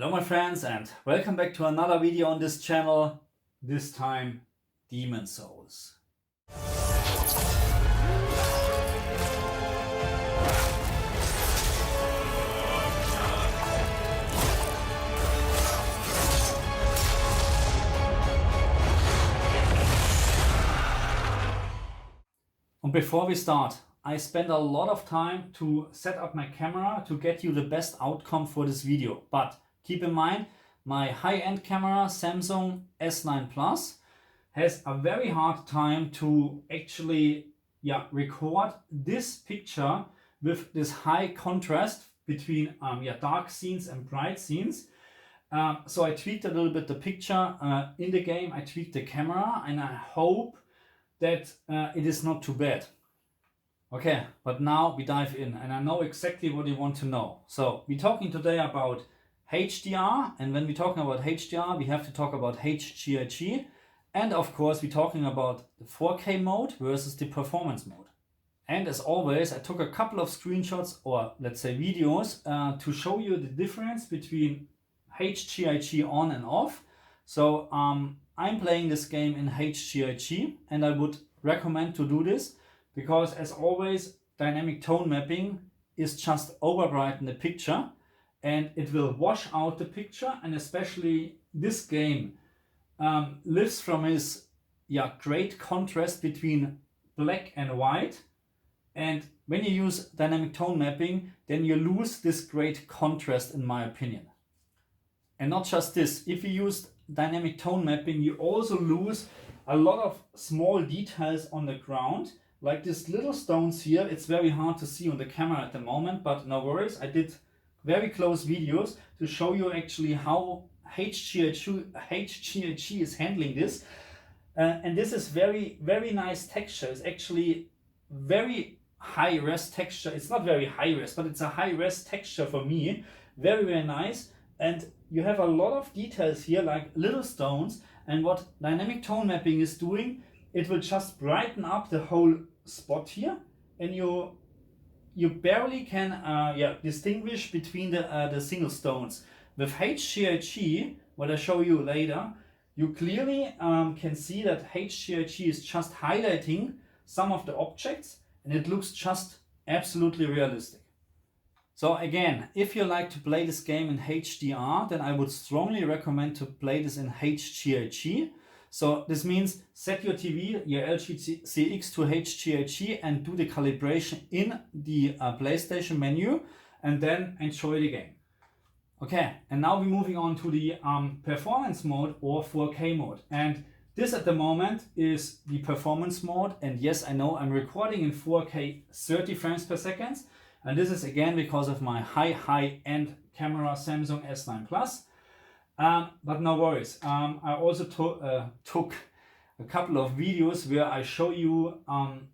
Hello my friends and welcome back to another video on this channel, this time Demon Souls. And before we start, I spent a lot of time to set up my camera to get you the best outcome for this video. But keep in mind, my high-end camera, Samsung S9 Plus, has a very hard time to actually record this picture with this high contrast between dark scenes and bright scenes. So I tweaked a little bit the picture in the game. I tweaked the camera and I hope that it is not too bad. Okay, but now we dive in and I know exactly what you want to know. So we're talking today about HDR, and when we're talking about HDR, we have to talk about HGiG, and of course we're talking about the 4K mode versus the performance mode. And as always, I took a couple of screenshots, or let's say videos, to show you the difference between HGiG on and off. So I'm playing this game in HGiG and I would recommend to do this because, as always, dynamic tone mapping is just overbrighten the picture and it will wash out the picture. And especially this game lives from its great contrast between black and white. And when you use dynamic tone mapping, then you lose this great contrast, in my opinion. And not just this, if you use dynamic tone mapping, you also lose a lot of small details on the ground, like these little stones here. It's very hard to see on the camera at the moment, but no worries. I did very close videos to show you actually how HGiG is handling this. And this is very, very nice texture. It's actually very high res texture. It's not very high res, but it's a high res texture for me. Very, very nice. And you have a lot of details here, like little stones. And what dynamic tone mapping is doing, it will just brighten up the whole spot here. And you barely can distinguish between the single stones. With HGiG, what I show you later, you clearly can see that HGiG is just highlighting some of the objects and it looks just absolutely realistic. So again, if you like to play this game in HDR, then I would strongly recommend to play this in HGiG. So this means set your TV, your LG CX to HGiG and do the calibration in the PlayStation menu and then enjoy the game. Okay, and now we're moving on to the performance mode or 4K mode. And this at the moment is the performance mode. And yes, I know I'm recording in 4K 30 frames per second. And this is again because of my high-end camera Samsung S9 Plus. But no worries. I also took a couple of videos where I show you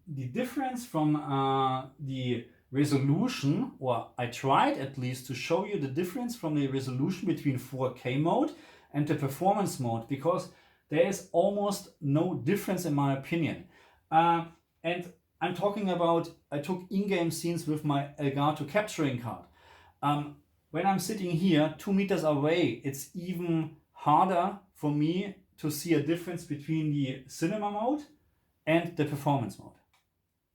the difference from the resolution, or I tried at least to show you the difference from the resolution between 4K mode and the performance mode, because there is almost no difference in my opinion. And I'm talking about, I took in-game scenes with my Elgato capturing card. When I'm sitting here 2 meters away, it's even harder for me to see a difference between the cinema mode and the performance mode.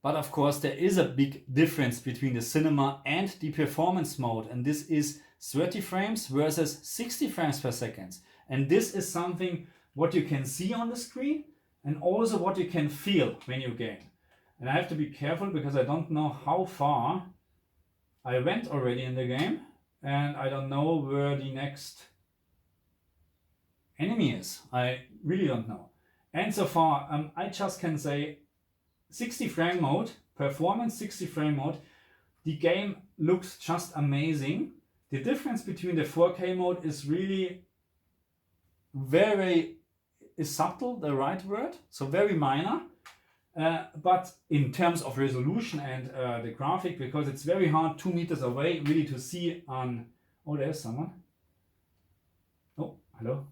But of course, there is a big difference between the cinema and the performance mode. And this is 30 frames versus 60 frames per second. And this is something what you can see on the screen and also what you can feel when you game. And I have to be careful because I don't know how far I went already in the game. And I don't know where the next enemy is. I really don't know. And so far, I just can say 60 frame mode, performance 60 frame mode. The game looks just amazing. The difference between the 4K mode is really is subtle, the right word. So very minor. But in terms of resolution and the graphic, because it's very hard 2 meters away really to see on... Oh, there's someone. Oh, hello.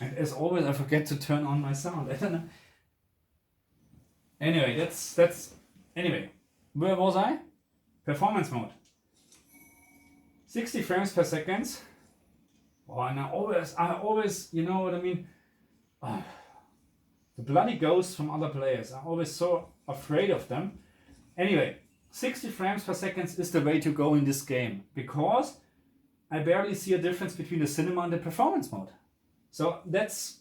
And as always, I forget to turn on my sound. I don't know. Anyway, anyway, where was I? performance mode. 60 frames per second. Oh, and I always, you know what I mean? Oh, the bloody ghosts from other players. I'm always so afraid of them. Anyway, 60 frames per second is the way to go in this game, because I barely see a difference between the cinema and the performance mode. So that's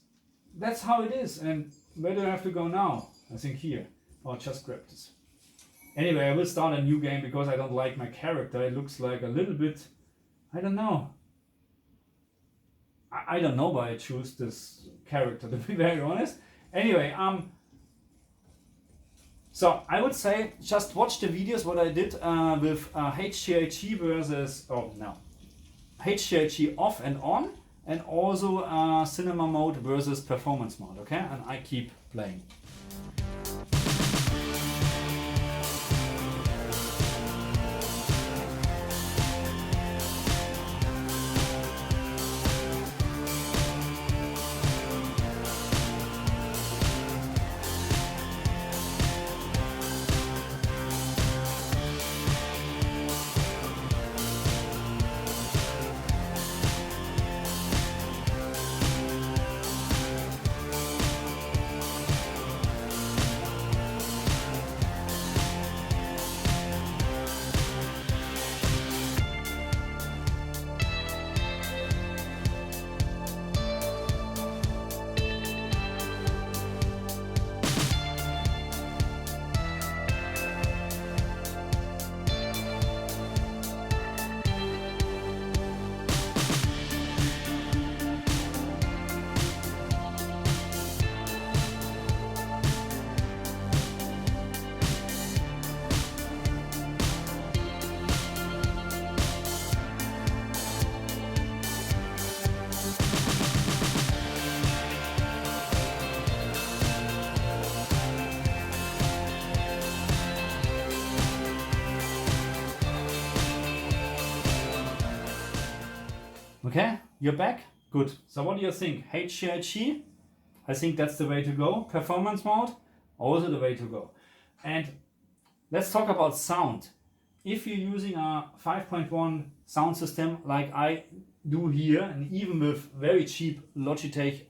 how it is. And where do I have to go now? I think here. Or just grab this. Anyway, I will start a new game because I don't like my character. It looks like a little bit, I don't know. I don't know why I choose this character, to be very honest. Anyway, so I would say just watch the videos what I did with HGiG versus, HGiG off and on, and also cinema mode versus performance mode, okay? And I keep playing. Okay, you're back? Good. So what do you think? HGiG? I think that's the way to go. Performance mode? Also the way to go. And let's talk about sound. If you're using a 5.1 sound system like I do here, and even with very cheap Logitech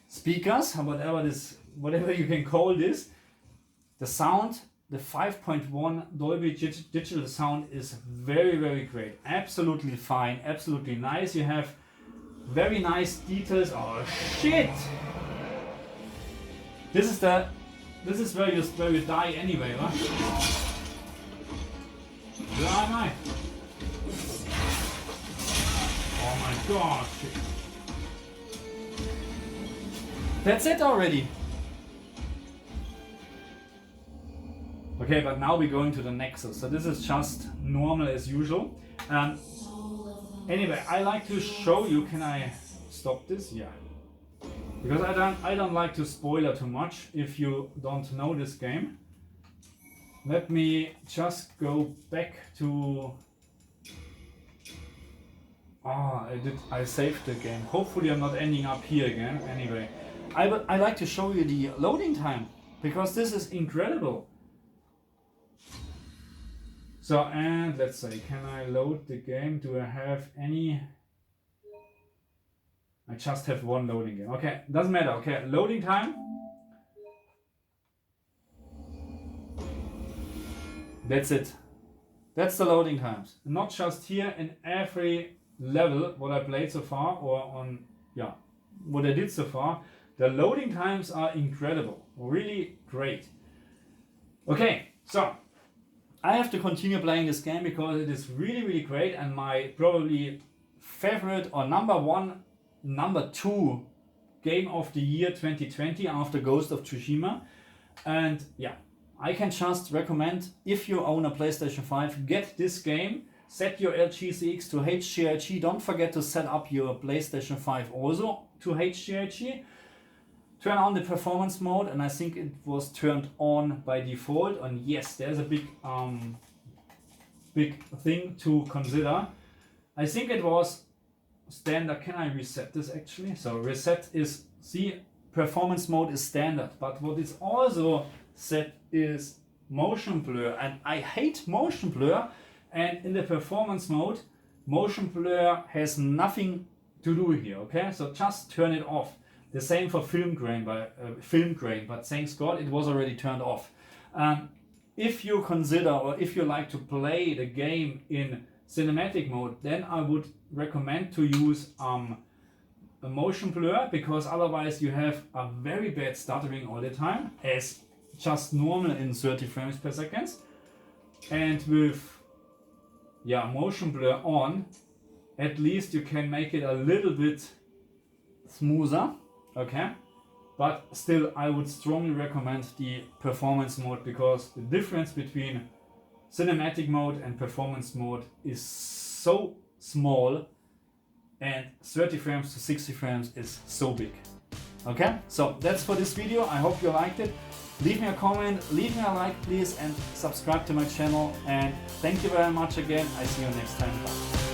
speakers, whatever you can call this, the sound, the 5.1 Dolby Digital sound is very, very great. Absolutely fine, absolutely nice. You have very nice details. Oh shit! This is where you die anyway, right? Where am I? Oh my gosh! That's it already. Okay, but now we're going to the Nexus. So this is just normal as usual. Anyway, I like to show you. Can I stop this? Yeah. Because I don't like to spoiler too much if you don't know this game. Let me just go back to. I saved the game. Hopefully I'm not ending up here again. Anyway, I like to show you the loading time because this is incredible. So, and let's say, can I load the game? Do I have any? I just have one loading game. Okay, doesn't matter. Okay, loading time. That's it. That's the loading times. Not just here, in every level what I played so far, or on, what I did so far. The loading times are incredible. Really great. Okay, so I have to continue playing this game because it is really, really great, and my probably favorite or number two game of the year 2020 after Ghost of Tsushima. And yeah, I can just recommend, if you own a PlayStation 5, get this game, set your LGCX to HGiG. Don't forget to set up your PlayStation 5 also to HGiG. Turn on the performance mode, and I think it was turned on by default. And yes, there's a big thing to consider. I think it was standard. Can I reset this actually? So reset is, see, performance mode is standard, but what is also set is motion blur, and I hate motion blur, and in the performance mode motion blur has nothing to do here, okay? So just turn it off. The same for film grain, but thanks God it was already turned off. If you consider, or if you like to play the game in cinematic mode, then I would recommend to use a motion blur, because otherwise you have a very bad stuttering all the time, as just normal in 30 frames per second. And with motion blur on, at least you can make it a little bit smoother, okay? But still, I would strongly recommend the performance mode, because the difference between cinematic mode and performance mode is so small, and 30 frames to 60 frames is so big. Okay, so that's for this video. I hope you liked it. Leave me a comment, leave me a like please, and subscribe to my channel. And thank you very much again. I see you next time. Bye.